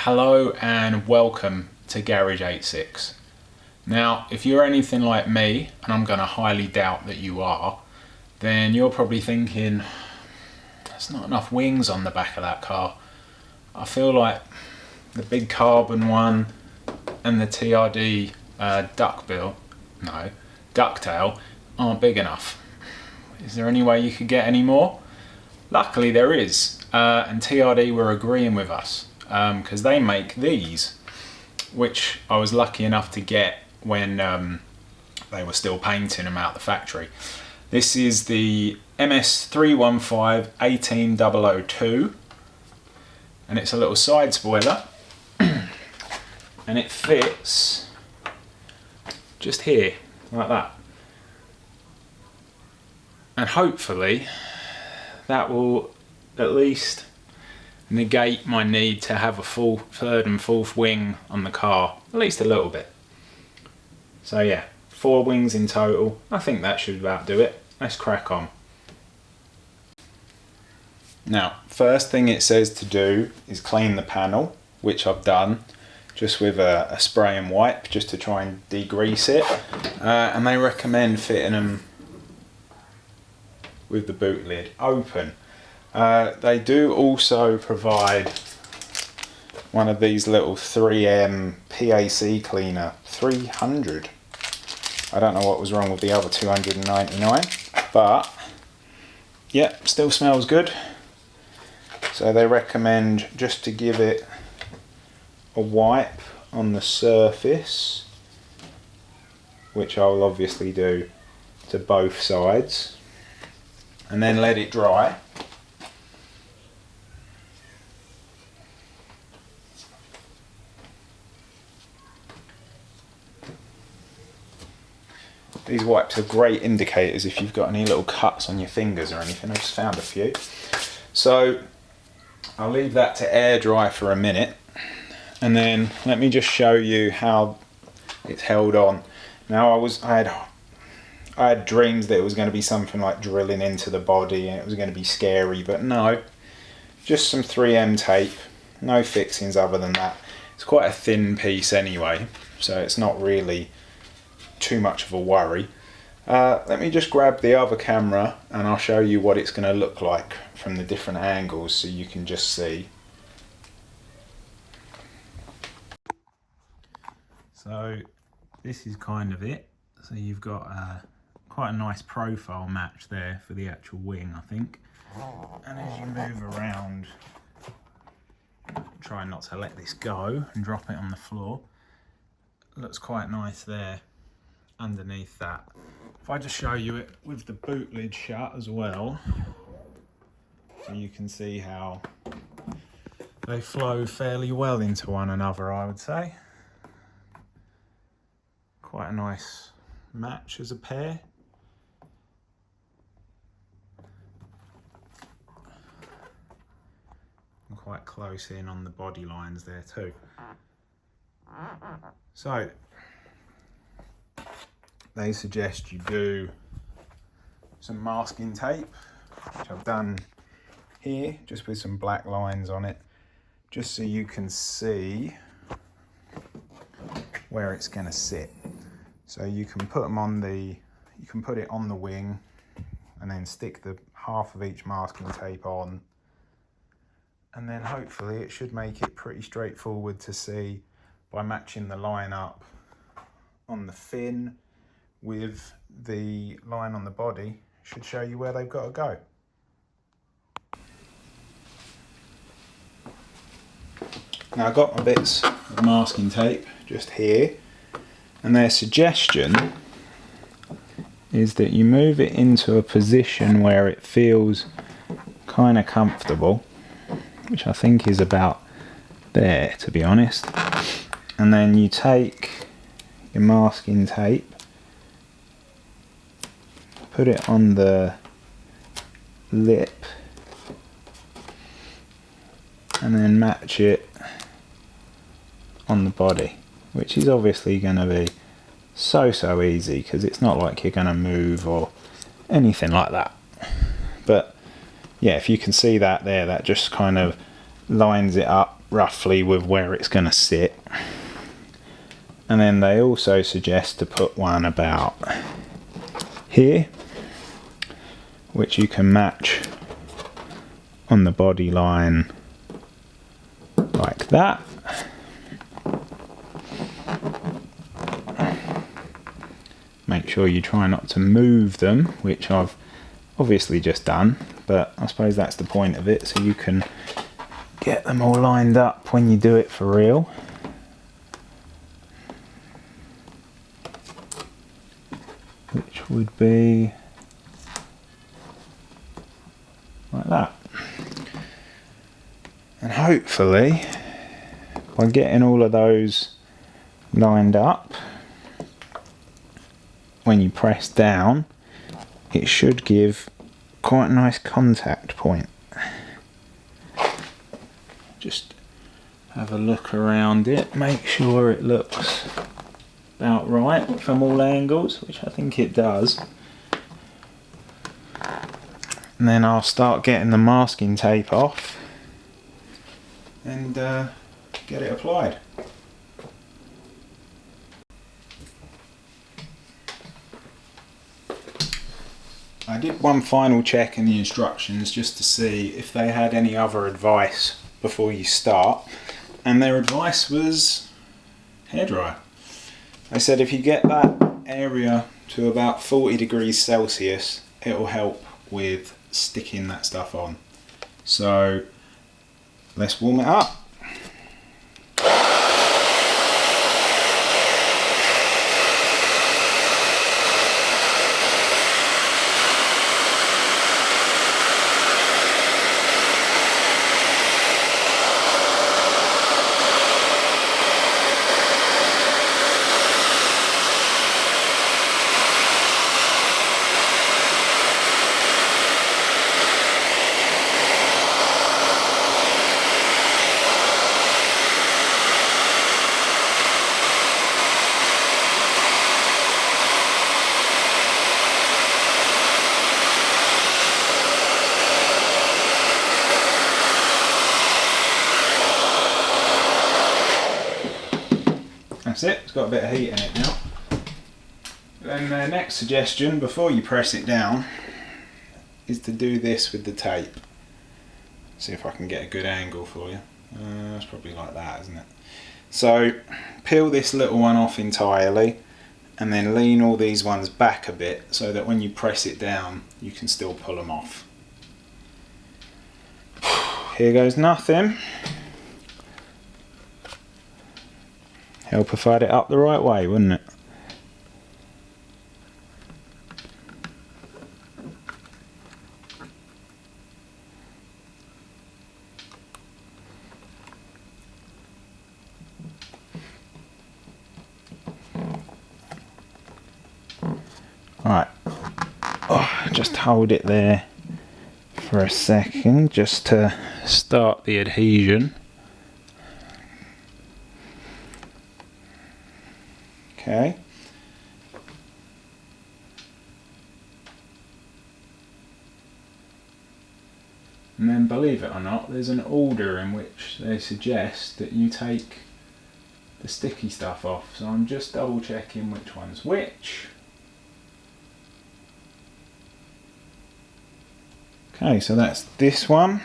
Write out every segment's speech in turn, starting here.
Hello and welcome to Garage86. Now, if you're anything like me, and I'm going to highly doubt that you are, then you're probably thinking, there's not enough wings on the back of that car. I feel like the big carbon one and the TRD ducktail aren't big enough. Is there any way you could get any more? Luckily there is, and TRD were agreeing with us because they make these, which I was lucky enough to get when they were still painting them out the factory. This is the MS315 18002, and it's a little side spoiler, and it fits just here like that, and hopefully that will at least negate my need to have a full third and fourth wing on the car, at least a little bit. So yeah, 4 wings in total. I think that should about do it. Let's crack on. Now, first thing it says to do is clean the panel, which I've done just with a spray and wipe just to try and degrease it, and they recommend fitting them with the boot lid open. They do also provide one of these little 3M PAC cleaner, 300. I don't know what was wrong with the other 299, but yeah, still smells good. So they recommend just to give it a wipe on the surface, which I will obviously do to both sides, and then let it dry. These wipes are great indicators if you've got any little cuts on your fingers or anything. I just found a few. So I'll leave that to air dry for a minute, and then let me just show you how it's held on. Now I had dreams that it was going to be something like drilling into the body and it was going to be scary, but no, just some 3M tape, no fixings other than that. It's quite a thin piece anyway, so it's not really too much of a worry. Let me just grab the other camera and I'll show you what it's going to look like from the different angles so you can just see. So this is kind of it. So you've got quite a nice profile match there for the actual wing, I think. And as you move around, try not to let this go and drop it on the floor. It looks quite nice there underneath that. If I just show you it with the boot lid shut as well, so you can see how they flow fairly well into one another, I would say. Quite a nice match as a pair. And quite close in on the body lines there too. So they suggest you do some masking tape, which I've done here, just with some black lines on it, just so you can see where it's going to sit. So you can put them on you can put it on the wing and then stick the half of each masking tape on, and then hopefully it should make it pretty straightforward to see by matching the line up on the fin with the line on the body. Should show you where they've got to go. Now I've got my bits of masking tape just here, and their suggestion is that you move it into a position where it feels kind of comfortable, which I think is about there, to be honest, and then you take your masking tape, put it on the lip, and then match it on the body, which is obviously going to be so easy because it's not like you're going to move or anything like that. But yeah, if you can see that there, that just kind of lines it up roughly with where it's going to sit. And then they also suggest to put one about here, which you can match on the body line like that. Make sure you try not to move them, which I've obviously just done, but I suppose that's the point of it, so you can get them all lined up when you do it for real. Which would be like that. And hopefully, by getting all of those lined up, when you press down, it should give quite a nice contact point. Just have a look around it, make sure it looks about right from all angles, which I think it does. And then I'll start getting the masking tape off and get it applied. I did one final check in the instructions just to see if they had any other advice before you start, and their advice was hairdryer. They said if you get that area to about 40 degrees Celsius, it will help with sticking that stuff on. So let's warm it up. That's it, it's got a bit of heat in it now. Then the next suggestion before you press it down is to do this with the tape. See if I can get a good angle for you. It's probably like that, isn't it? So peel this little one off entirely and then lean all these ones back a bit so that when you press it down you can still pull them off. Here goes nothing. Help if I had it up the right way, wouldn't it? Right, just hold it there for a second just to start the adhesion. Okay. And then, believe it or not, there's an order in which they suggest that you take the sticky stuff off. So I'm just double checking which one's which. Okay, so that's this one,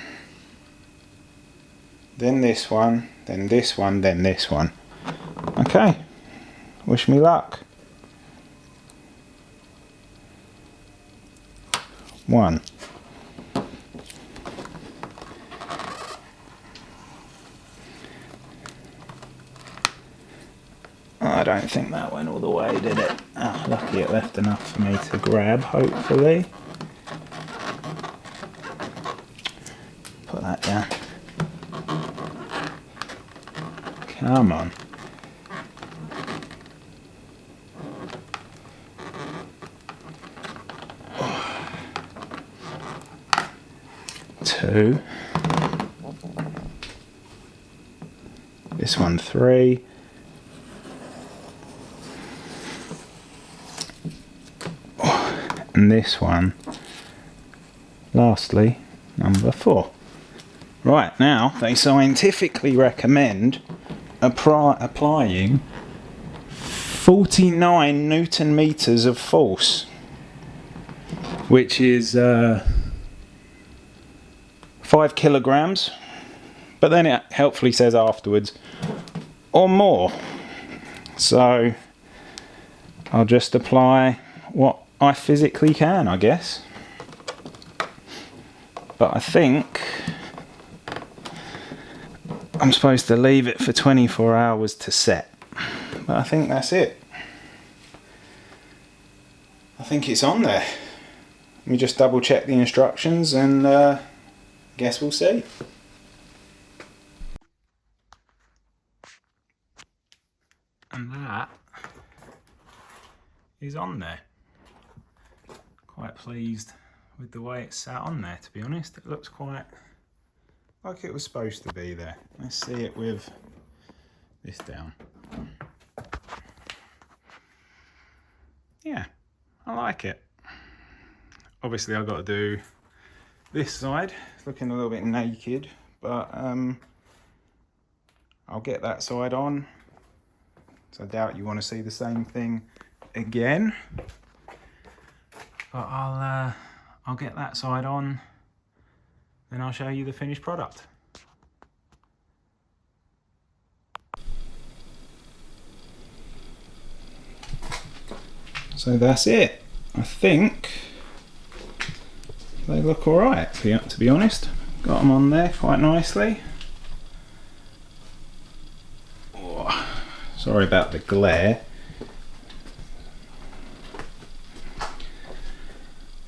then this one, then this one, then this one. Okay. Wish me luck. 1. I don't think that went all the way, did it? Ah, lucky it left enough for me to grab, hopefully. Put that down. Come on. Two. This one 3. And this one, lastly, number 4. Right, now they scientifically recommend applying 49 Newton meters of force, which is 5 kilograms, but then it helpfully says afterwards, or more. So I'll just apply what I physically can, I guess. But I think I'm supposed to leave it for 24 hours to set. But I think that's it. I think it's on there. Let me just double check the instructions and guess we'll see. And that is on there. Quite pleased with the way it's sat on there, to be honest. It looks quite like it was supposed to be there. Let's see it with this down. Yeah, I like it. Obviously I've got to do this side. It's looking a little bit naked, but I'll get that side on. So I doubt you want to see the same thing again. But I'll get that side on, then I'll show you the finished product. So that's it. I think they look alright, to be honest. Got them on there quite nicely. Oh, sorry about the glare.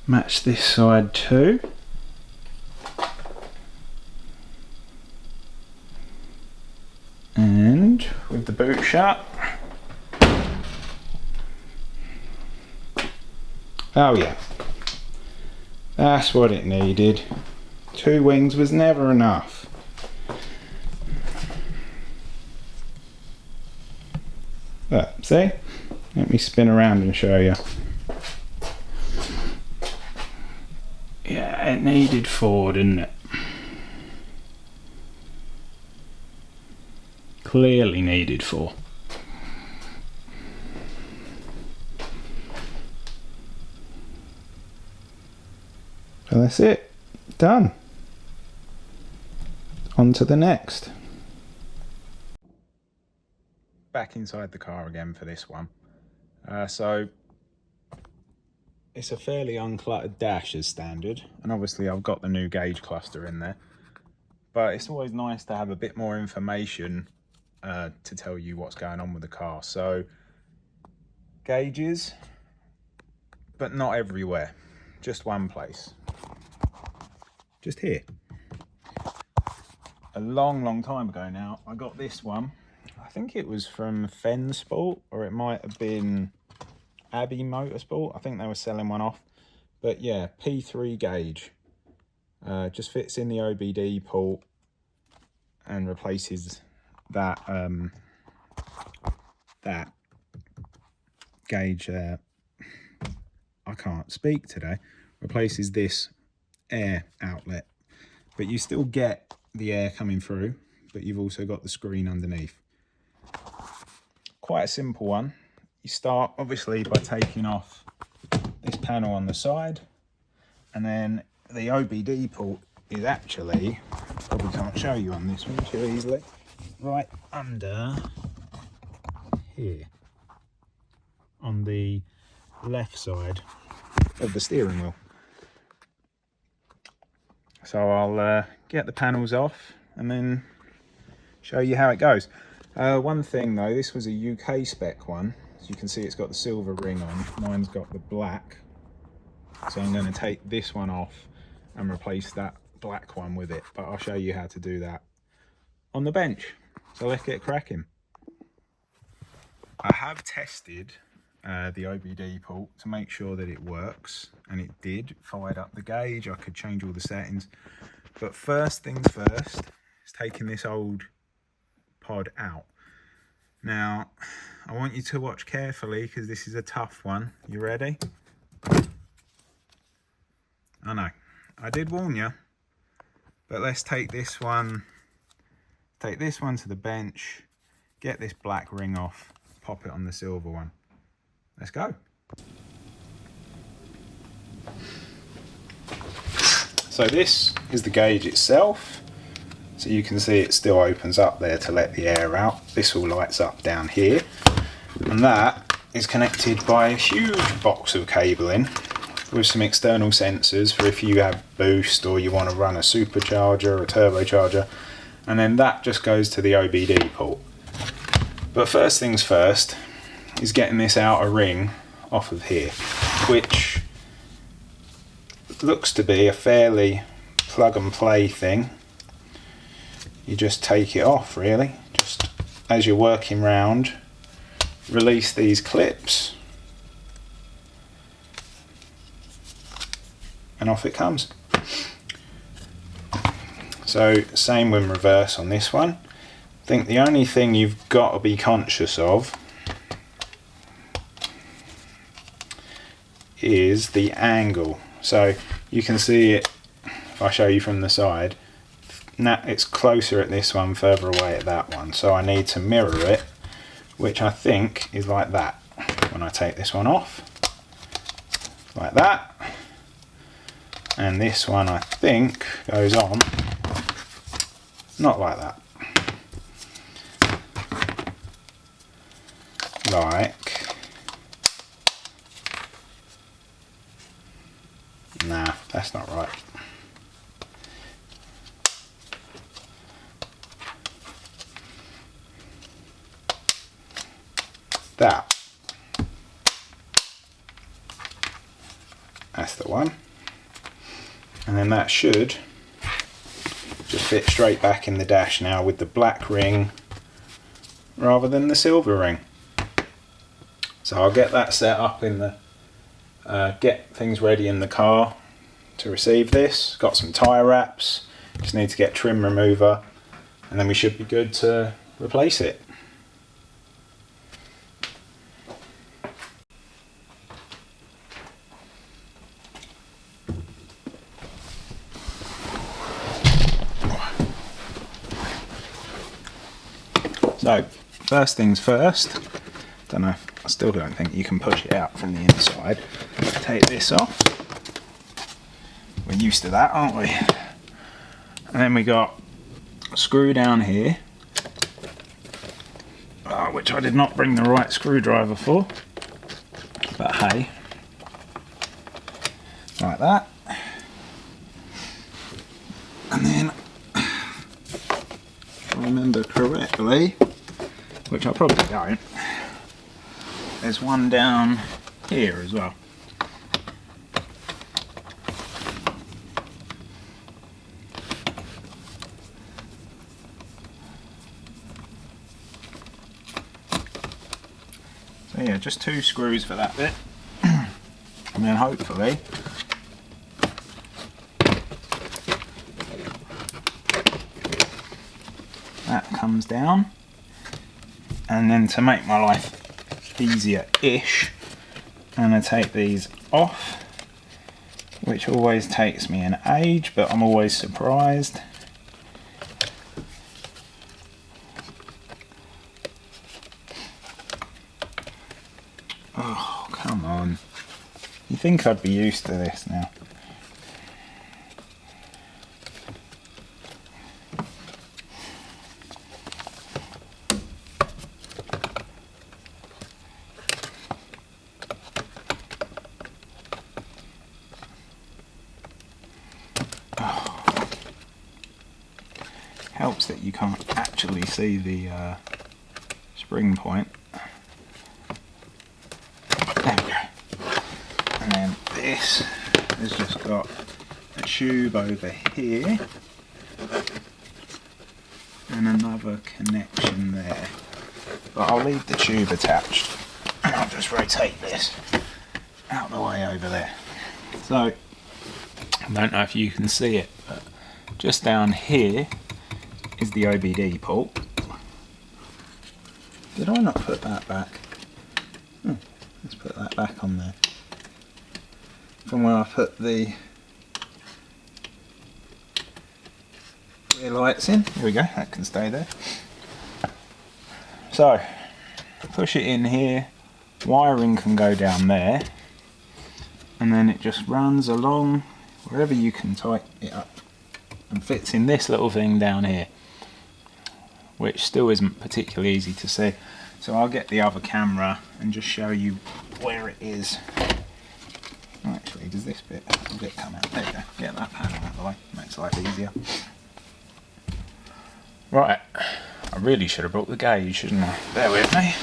Match this side too. And with the boot shut. Oh yeah, that's what it needed. 2 wings was never enough. But see, let me spin around and show you. Yeah, it needed 4, didn't it? Clearly needed 4. So that's it. Done. On to the next. Back inside the car again for this one. So it's a fairly uncluttered dash as standard, and obviously I've got the new gauge cluster in there, but it's always nice to have a bit more information to tell you what's going on with the car. So gauges, but not everywhere, just one place, just here. A long time ago now, I got this one. I think it was from Fen Sport, or it might have been Abbey Motorsport. I think they were selling one off. But yeah, P3 gauge. Just fits in the OBD port and replaces that that gauge. I can't speak today. Replaces this air outlet, but you still get the air coming through, but you've also got the screen underneath. Quite a simple one. You start obviously by taking off this panel on the side, and then the OBD port is actually, probably can't show you on this one too easily, right under here on the left side of the steering wheel. So I'll get the panels off and then show you how it goes. One thing though, this was a UK spec one. As you can see, it's got the silver ring on. Mine's got the black. So I'm going to take this one off and replace that black one with it. But I'll show you how to do that on the bench. So let's get cracking. I have tested the OBD port to make sure that it works, and it did. Fired up the gauge, I could change all the settings. But first things first is taking this old pod out. Now, I want you to watch carefully because this is a tough one. You ready? I know, I did warn you, But let's take this one to the bench, get this black ring off, pop it on the silver one. Let's go. So this is the gauge itself. So you can see it still opens up there to let the air out. This all lights up down here. And that is connected by a huge box of cabling with some external sensors for if you have boost or you want to run a supercharger or a turbocharger, and then that just goes to the OBD port. But first things first is getting this outer ring off of here, which looks to be a fairly plug and play thing. You just take it off really, just as you're working round, release these clips and off it comes. So same with reverse on this one. I think the only thing you've got to be conscious of is the angle. So you can see it, if I show you from the side, now it's closer at this one, further away at that one. So I need to mirror it, which I think is like that. When I take this one off, like that. And this one I think goes on not like that, like, nah, that's not right. That's the one. And then that should just fit straight back in the dash now with the black ring rather than the silver ring. So I'll get that set up in the, get things ready in the car to receive this. Got some tyre wraps, just need to get trim remover, and then we should be good to replace it. So, first things first, I still don't think you can push it out from the inside. Take this off. We're used to that, aren't we? And then we got a screw down here, which I did not bring the right screwdriver for, but hey, like that. And then, if I remember correctly, which I probably don't, there's one down here as well. So yeah, just 2 screws for that bit, and then hopefully that comes down. And then to make my life easier-ish, I'm going to take these off, which always takes me an age, but I'm always surprised. Oh, come on. You'd think I'd be used to this now. Helps that you can't actually see the spring point. There we go. And then this has just got a tube over here and another connection there. But I'll leave the tube attached and I'll just rotate this out of the way over there. So, I don't know if you can see it, but just down here is the OBD port. Did I not put that back? Oh, let's put that back on there. From where I put the Rear lights in. Here we go, that can stay there. So, push it in here, wiring can go down there, and then it just runs along wherever you can tighten it up and fits in this little thing down here, which still isn't particularly easy to see. So I'll get the other camera and just show you where it is. Actually, does this bit come out? There you go, get that panel out of the way, makes life easier. Right, I really should have brought the gauge, shouldn't I? Bear with me.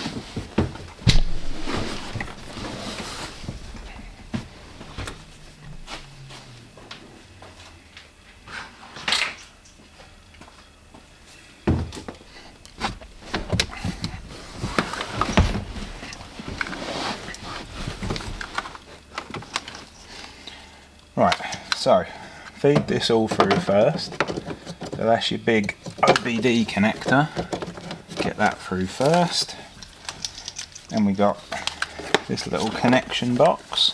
Right, so feed this all through first. So that's your big OBD connector. Get that through first. Then we got this little connection box,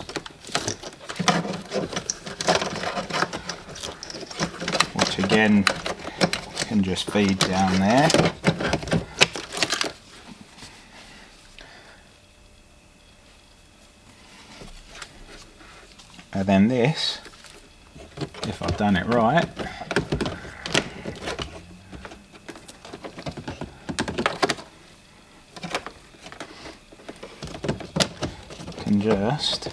which again can just feed down there. And then this, if I've done it right, can just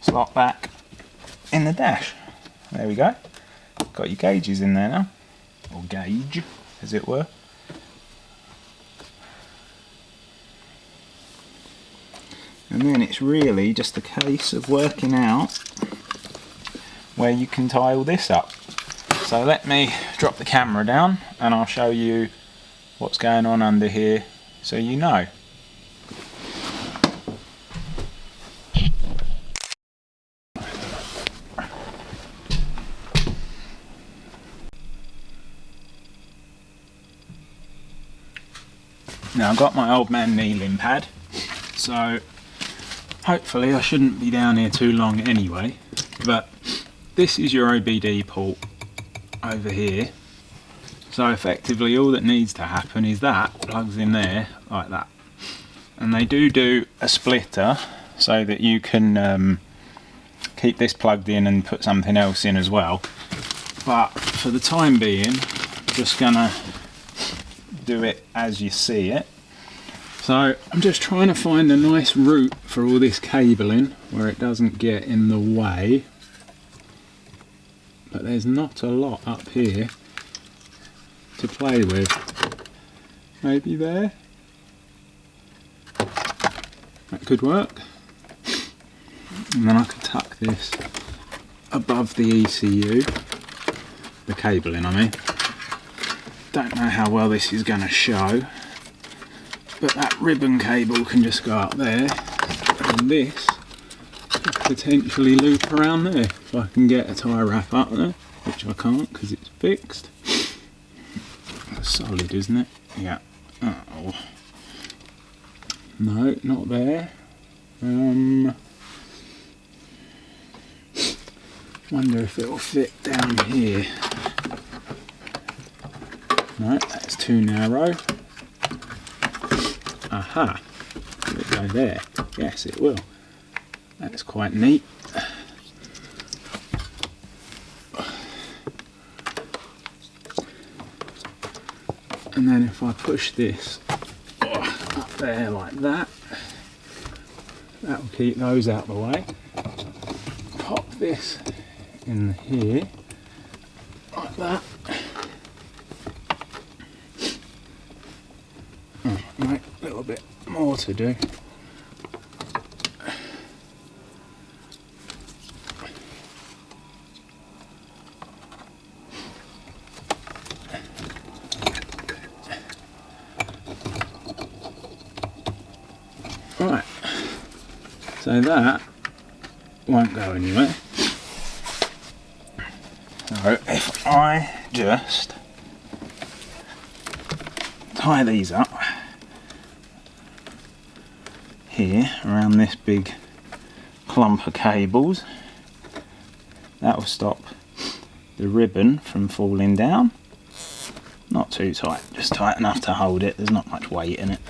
slot back in the dash. There we go. Got your gauges in there now, or gauge as it were. And then it's really just a case of working out where you can tie all this up. So let me drop the camera down and I'll show you what's going on under here so you know. Now I've got my old man kneeling pad, so hopefully I shouldn't be down here too long anyway, but this is your OBD port over here. So effectively all that needs to happen is that plugs in there like that. And they do a splitter so that you can keep this plugged in and put something else in as well. But for the time being, I'm just gonna do it as you see it. So I'm just trying to find a nice route for all this cabling where it doesn't get in the way. But there's not a lot up here to play with. Maybe there? That could work. And then I could tuck this above the ECU. The cabling, I mean. Don't know how well this is going to show, but that ribbon cable can just go up there, and this could potentially loop around there if I can get a tie wrap up there, which I can't because it's fixed. That's solid, isn't it? Yeah. Oh. No, not there. Wonder if it'll fit down here. No, that's too narrow. Aha! Will it go there? Yes, it will. That's quite neat. And then if I push this up there like that, that will keep those out of the way. Pop this in here like that. Right, a little bit more to do. Right, so that won't go anywhere. So if I just tie these up here around this big clump of cables, that will stop the ribbon from falling down, Not too tight, just tight enough to hold it. There's not much weight in it.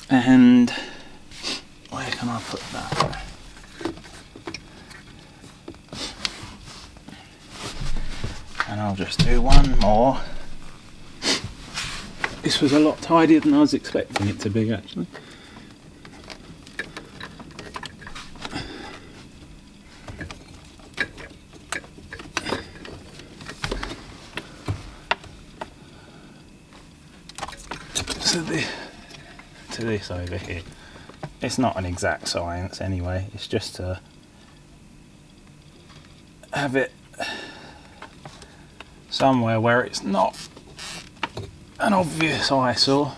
And where can I put that? And I'll just do one more. This was a lot tidier than I was expecting it to be, actually. So to this over here, it's not an exact science anyway, it's just to have it somewhere where it's not an obvious eyesore.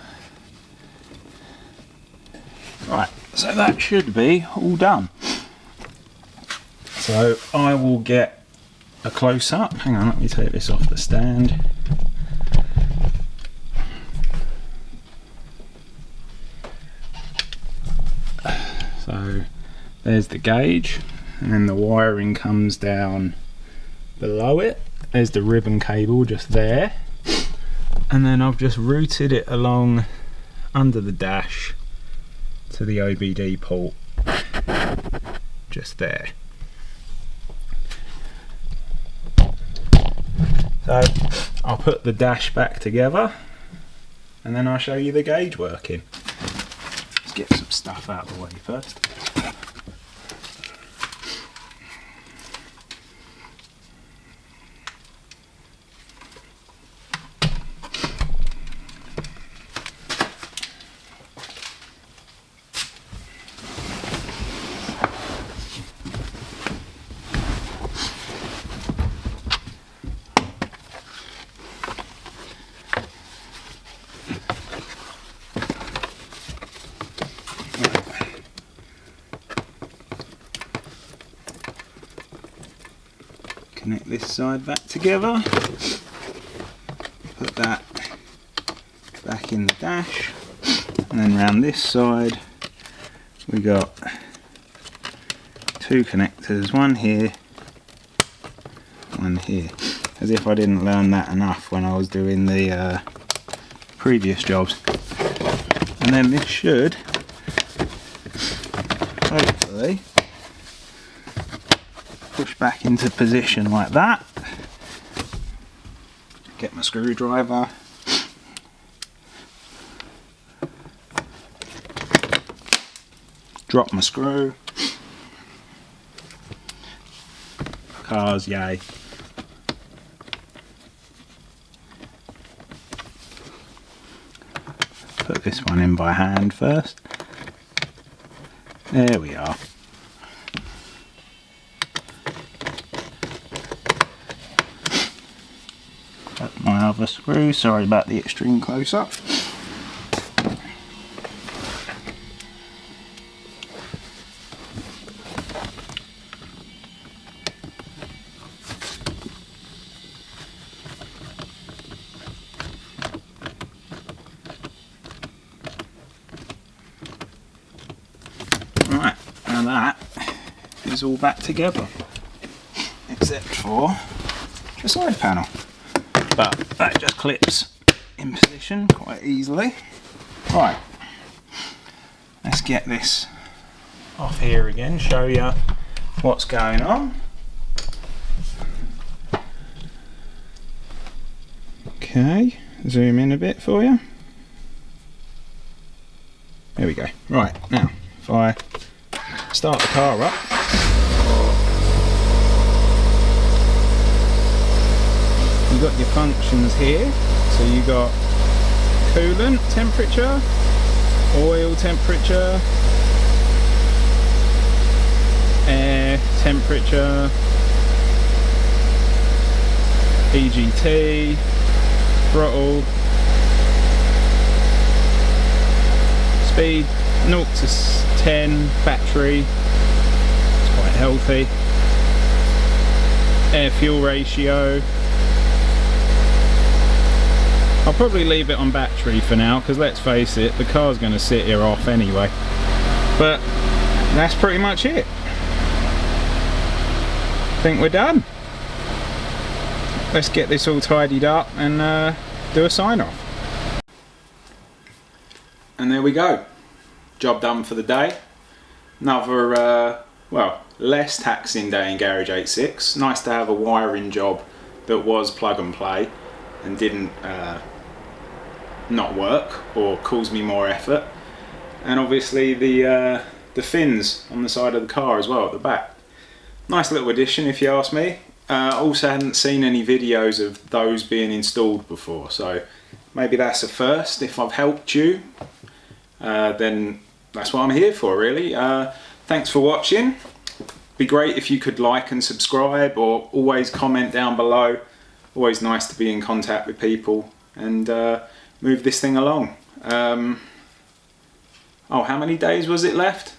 Right, so that should be all done. So I will get a close-up. Hang on, let me take this off the stand. So there's the gauge, and then the wiring comes down below it. There's the ribbon cable just there, and then I've just routed it along under the dash to the OBD port just there. So I'll put the dash back together and then I'll show you the gauge working. Let's get some stuff out of the way first. Connect this side back together, put that back in the dash, and then round this side we got two connectors, one here, one here, as if I didn't learn that enough when I was doing the previous jobs. And then this should hopefully push back into position like that. Get my screwdriver. Drop my screw. Cars, yay. Put this one in by hand first. There we are. My other screw, sorry about the extreme close-up. Right, and that is all back together, except for the side panel. But that just clips in position quite easily. Right, let's get this off here again, show you what's going on. Okay, zoom in a bit for you. There we go. Right, now if I start the car up, you've got your functions here. So you've got coolant temperature, oil temperature, air temperature, EGT, throttle, speed 0 to 10, battery, it's quite healthy, air fuel ratio. I'll probably leave it on battery for now because let's face it, the car's going to sit here off anyway. But that's pretty much it. I think we're done. let's get this all tidied up and do a sign off. And there we go, job done for the day. Another well, less taxing day in Garage 86. Nice to have a wiring job that was plug and play and didn't not work or cause me more effort. And obviously the fins on the side of the car as well at the back. Nice little addition if you ask me. Also hadn't seen any videos of those being installed before, so maybe that's a first. If I've helped you, then that's what I'm here for, really. Thanks for watching. Be great if you could like and subscribe, or always comment down below. Always nice to be in contact with people and move this thing along. Oh, how many days was it left?